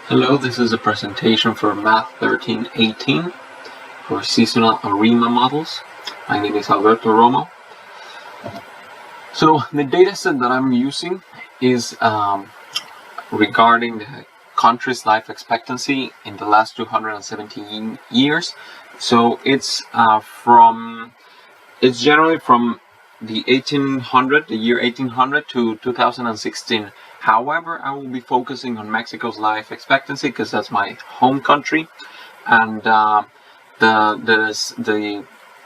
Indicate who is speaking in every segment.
Speaker 1: Hello, this is a presentation for Math 1318 for seasonal ARIMA models. My name is Alberto Romo. So the dataset that I'm using is regarding the country's life expectancy in the last 217 years. So it's generally from the year 1800 to 2016. However, I will be focusing on Mexico's life expectancy because that's my home country, and the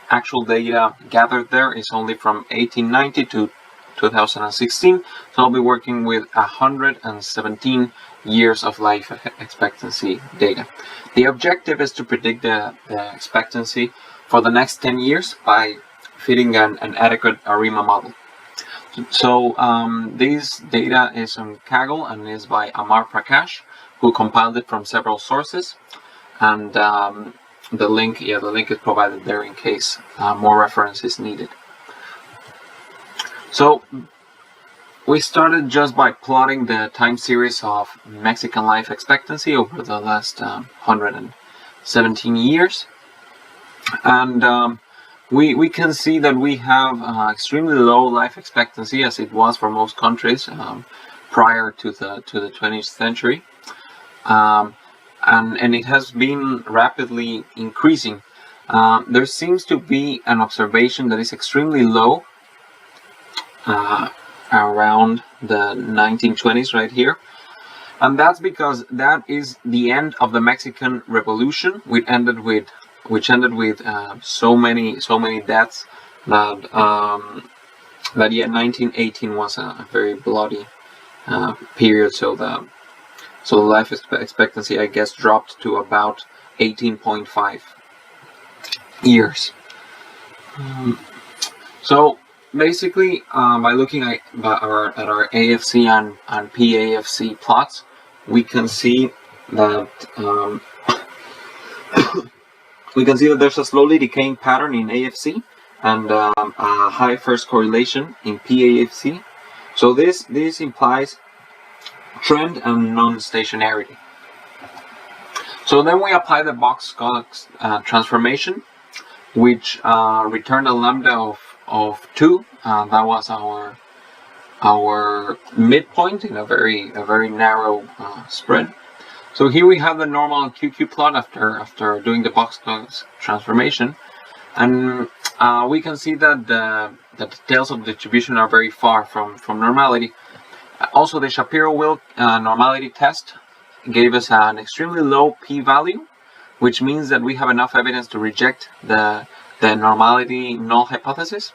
Speaker 1: actual data gathered there is only from 1890 to 2016. So I'll be working with 117 years of life expectancy data. The objective is to predict the expectancy for the next 10 years by fitting an adequate ARIMA model. So this data is on Kaggle and is by Amar Prakash, who compiled it from several sources, and the link is provided there in case more reference is needed. So we started just by plotting the time series of Mexican life expectancy over the last 117 years, and we can see that we have extremely low life expectancy, as it was for most countries prior to the 20th century, and it has been rapidly increasing. There seems to be an observation that is extremely low around the 1920s right here, and that's because that is the end of the Mexican Revolution, which ended with so many deaths that 1918 was a very bloody period. So the life expectancy, I guess, dropped to about 18.5 years. So basically, by looking at our AFC and PAFC plots, we can see that there's a slowly decaying pattern in AFC and a high first correlation in PAFC. So this implies trend and non-stationarity. So then we apply the Box-Cox transformation, which returned a lambda of 2. That was our midpoint in a very narrow spread. So here we have the normal QQ plot after doing the Box-Cox transformation, and we can see that the tails of distribution are very far from normality. Also, the Shapiro-Wilk normality test gave us an extremely low p-value, which means that we have enough evidence to reject the normality null hypothesis.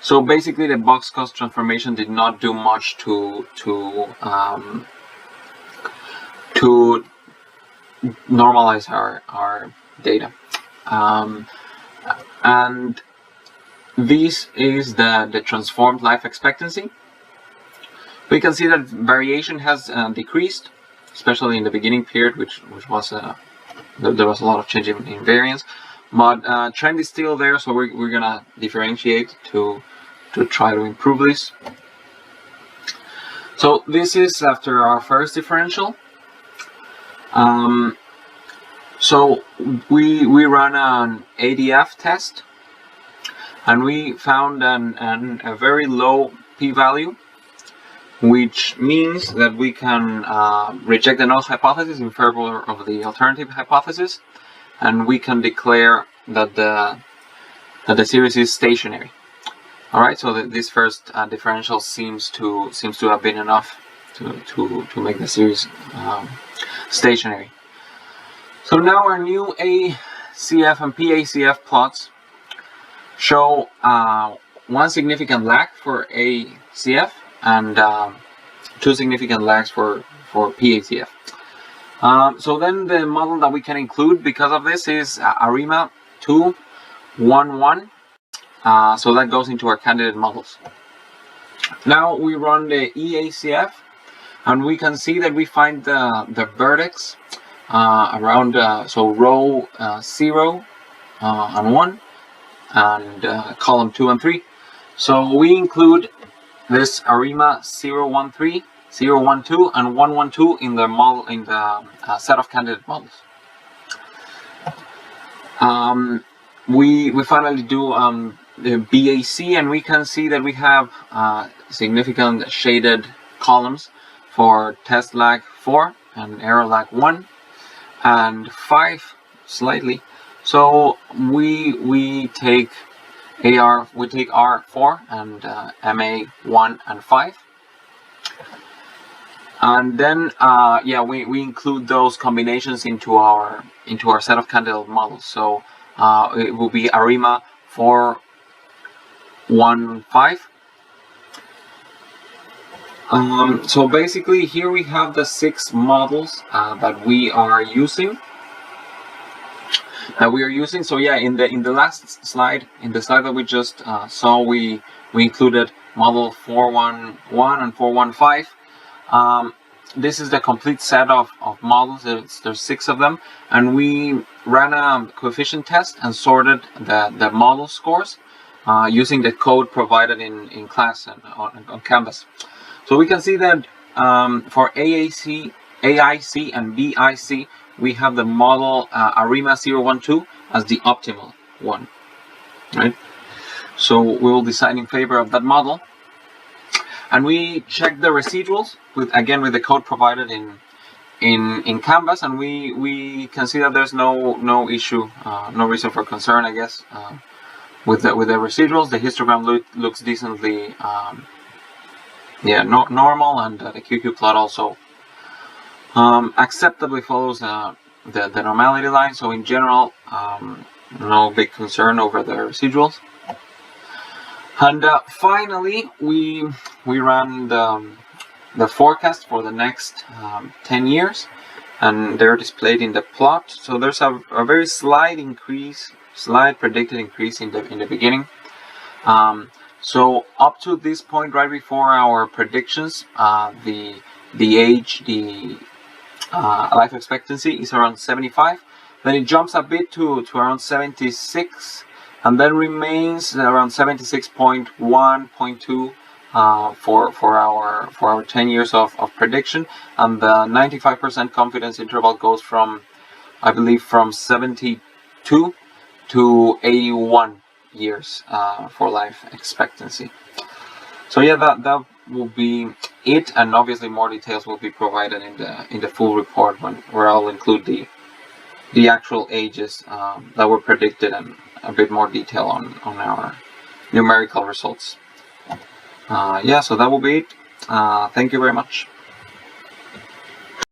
Speaker 1: So basically, the Box-Cox transformation did not do much to normalize our data, and this is the transformed life expectancy. We can see that variation has decreased, especially in the beginning period, which was there was a lot of change in variance, but trend is still there. So we're gonna differentiate to try to improve this. So this is after our first differential. So we ran an ADF test, and we found a very low p-value, which means that we can reject the null hypothesis in favor of the alternative hypothesis, and we can declare that the series is stationary. All right, so this first differential seems to have been enough to make the series stationary. So now our new ACF and PACF plots show one significant lag for ACF and two significant lags for PACF. So then the model that we can include because of this is ARIMA 211. So that goes into our candidate models. Now we run the EACF, and we can see that we find the vertex around so row 0 and 1 and column 2 and 3. So we include this ARIMA 013 012 and 112 in the model, in the set of candidate models. We finally do the BAC, and we can see that we have significant shaded columns for test lag 4 and error lag 1 and 5 slightly. So we take R4 and MA 1 and 5, and then we include those combinations into our set of candidate models. So it will be ARIMA 415. So basically here we have the 6 models that we are using. So yeah, in the last slide, in the slide that we just saw, we included model 411 and 415. This is the complete set of models. There's 6 of them, and we ran a coefficient test and sorted the model scores using the code provided in class and on Canvas. So we can see that for AIC and BIC, we have the model ARIMA 012 as the optimal one, right? So we will decide in favor of that model, and we check the residuals with the code provided in Canvas, and we can see that there's no issue, no reason for concern, I guess, with the residuals. The histogram looks decently normal, and the QQ plot also acceptably follows the normality line. So in general, no big concern over the residuals. And finally, we ran the forecast for the next 10 years, and they're displayed in the plot. So there's a very slight predicted increase in the beginning. So up to this point, right before our predictions, the life expectancy is around 75. Then it jumps a bit to around 76, and then remains around 76.1, 0.2 for our 10 years of prediction. And the 95% confidence interval goes from, I believe, from 72 to 81 years for life expectancy. So yeah, that will be it, and obviously more details will be provided in the full report, where I'll include the actual ages that were predicted and a bit more detail on our numerical results. So that will be it. Thank you very much.